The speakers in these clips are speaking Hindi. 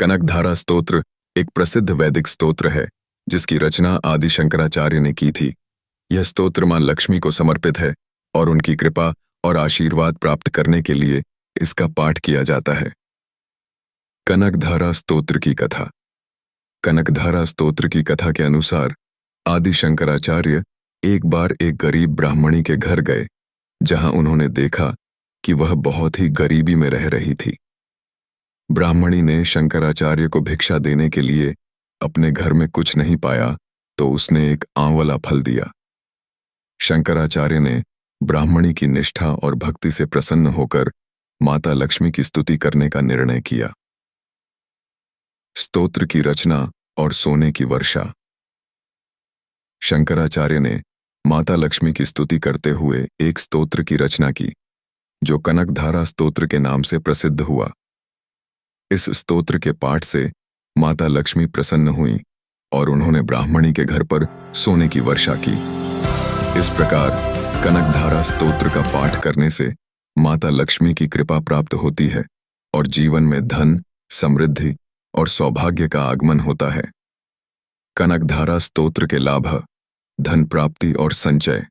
कनकधारा स्तोत्र एक प्रसिद्ध वैदिक स्तोत्र है जिसकी रचना आदि शंकराचार्य ने की थी। यह स्तोत्र मां लक्ष्मी को समर्पित है और उनकी कृपा और आशीर्वाद प्राप्त करने के लिए इसका पाठ किया जाता है। कनकधारा स्तोत्र की कथा। कनकधारा स्तोत्र की कथा के अनुसार आदि शंकराचार्य एक बार एक गरीब ब्राह्मणी के घर गए, जहां उन्होंने देखा कि वह बहुत ही गरीबी में रह रही थी। ब्राह्मणी ने शंकराचार्य को भिक्षा देने के लिए अपने घर में कुछ नहीं पाया तो उसने एक आंवला फल दिया। शंकराचार्य ने ब्राह्मणी की निष्ठा और भक्ति से प्रसन्न होकर माता लक्ष्मी की स्तुति करने का निर्णय किया। स्तोत्र की रचना और सोने की वर्षा। शंकराचार्य ने माता लक्ष्मी की स्तुति करते हुए एक स्तोत्र की रचना की, जो कनकधारा स्तोत्र के नाम से प्रसिद्ध हुआ। इस स्तोत्र के पाठ से माता लक्ष्मी प्रसन्न हुई और उन्होंने ब्राह्मणी के घर पर सोने की वर्षा की। इस प्रकार कनकधारा स्तोत्र का पाठ करने से माता लक्ष्मी की कृपा प्राप्त होती है और जीवन में धन, समृद्धि और सौभाग्य का आगमन होता है। कनकधारा स्तोत्र के लाभ: धन प्राप्ति और संचय,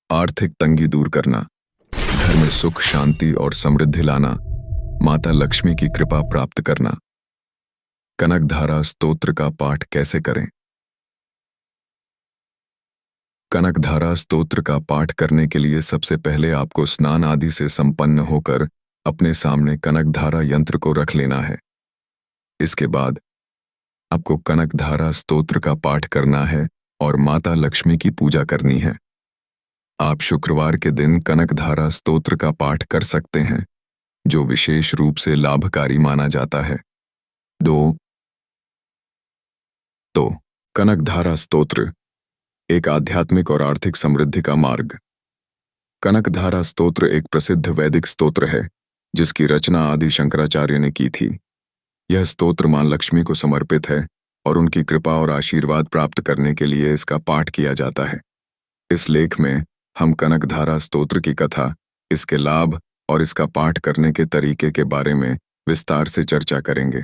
आर्थिक तंगी दूर करना, घर में सुख, शांति और समृद्धि लाना, माता लक्ष्मी की कृपा प्राप्त करना। कनकधारा स्तोत्र का पाठ कैसे करें? कनकधारा स्तोत्र का पाठ करने के लिए सबसे पहले आपको स्नान आदि से संपन्न होकर अपने सामने कनकधारा यंत्र को रख लेना है। इसके बाद आपको कनकधारा स्तोत्र का पाठ करना है और माता लक्ष्मी की पूजा करनी है। आप शुक्रवार के दिन कनकधारा स्तोत्र का पाठ कर सकते हैं, जो विशेष रूप से लाभकारी माना जाता है। 2. तो कनकधारा स्तोत्र एक आध्यात्मिक और आर्थिक समृद्धि का मार्ग। कनकधारा स्तोत्र एक प्रसिद्ध वैदिक स्तोत्र है जिसकी रचना आदि शंकराचार्य ने की थी। यह स्तोत्र मां लक्ष्मी को समर्पित है और उनकी कृपा और आशीर्वाद प्राप्त करने के लिए इसका पाठ किया जाता है। इस लेख में हम कनकधारा स्तोत्र की कथा, इसके लाभ और इसका पाठ करने के तरीके के बारे में विस्तार से चर्चा करेंगे।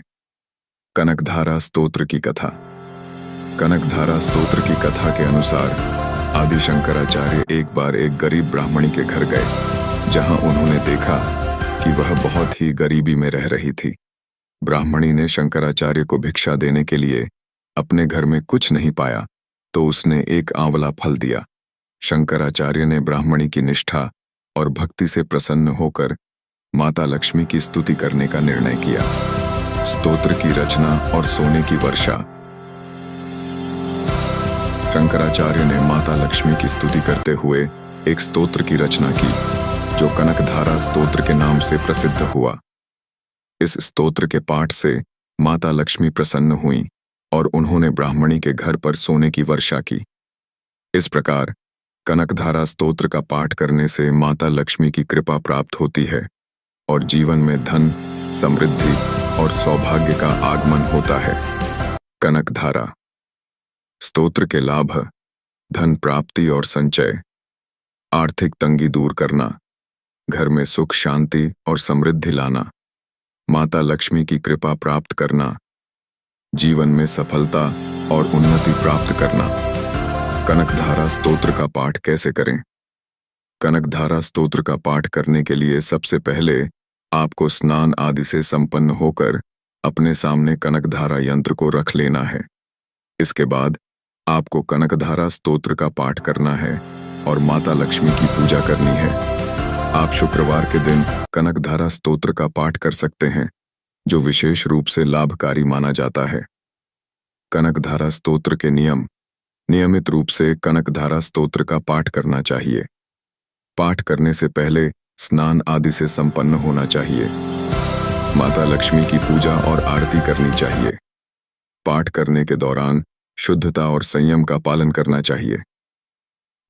कनकधारा स्तोत्र की कथा। कनकधारा स्तोत्र की कथा के अनुसार आदि शंकराचार्य एक बार एक गरीब ब्राह्मणी के घर गए, जहां उन्होंने देखा कि वह बहुत ही गरीबी में रह रही थी। ब्राह्मणी ने शंकराचार्य को भिक्षा देने के लिए अपने घर में कुछ नहीं पाया तो उसने एक आंवला फल दिया। शंकराचार्य ने ब्राह्मणी की निष्ठा और भक्ति से प्रसन्न होकर माता लक्ष्मी की स्तुति करने का निर्णय किया। स्तोत्र की रचना और सोने की वर्षा। शंकराचार्य ने माता लक्ष्मी की स्तुति करते हुए एक स्तोत्र की रचना की, जो कनकधारा स्तोत्र के नाम से प्रसिद्ध हुआ। इस स्तोत्र के पाठ से माता लक्ष्मी प्रसन्न हुई और उन्होंने ब्राह्मणी के घर पर सोने की वर्षा की। इस प्रकार कनकधारा स्तोत्र का पाठ करने से माता लक्ष्मी की कृपा प्राप्त होती है और जीवन में धन, समृद्धि और सौभाग्य का आगमन होता है। कनकधारा स्तोत्र के लाभ: धन प्राप्ति और संचय, आर्थिक तंगी दूर करना, घर में सुख, शांति और समृद्धि लाना, माता लक्ष्मी की कृपा प्राप्त करना, जीवन में सफलता और उन्नति प्राप्त करना। कनकधारा स्तोत्र का पाठ कैसे करें? कनकधारा स्तोत्र का पाठ करने के लिए सबसे पहले आपको स्नान आदि से संपन्न होकर अपने सामने कनकधारा यंत्र को रख लेना है। इसके बाद आपको कनकधारा स्तोत्र का पाठ करना है और माता लक्ष्मी की पूजा करनी है। आप शुक्रवार के दिन कनकधारा स्तोत्र का पाठ कर सकते हैं, जो विशेष रूप से लाभकारी माना जाता है। कनकधारा स्तोत्र के नियम: नियमित रूप से कनकधारा स्तोत्र का पाठ करना चाहिए। पाठ करने से पहले स्नान आदि से संपन्न होना चाहिए। माता लक्ष्मी की पूजा और आरती करनी चाहिए। पाठ करने के दौरान शुद्धता और संयम का पालन करना चाहिए।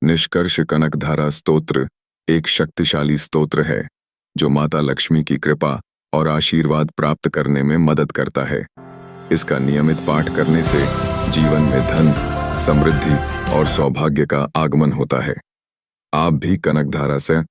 निष्कर्ष: कनकधारा स्तोत्र एक शक्तिशाली स्तोत्र है जो माता लक्ष्मी की कृपा और आशीर्वाद प्राप्त करने में मदद करता है। इसका नियमित पाठ करने से जीवन में धन, समृद्धि और सौभाग्य का आगमन होता है। आप भी कनकधारा से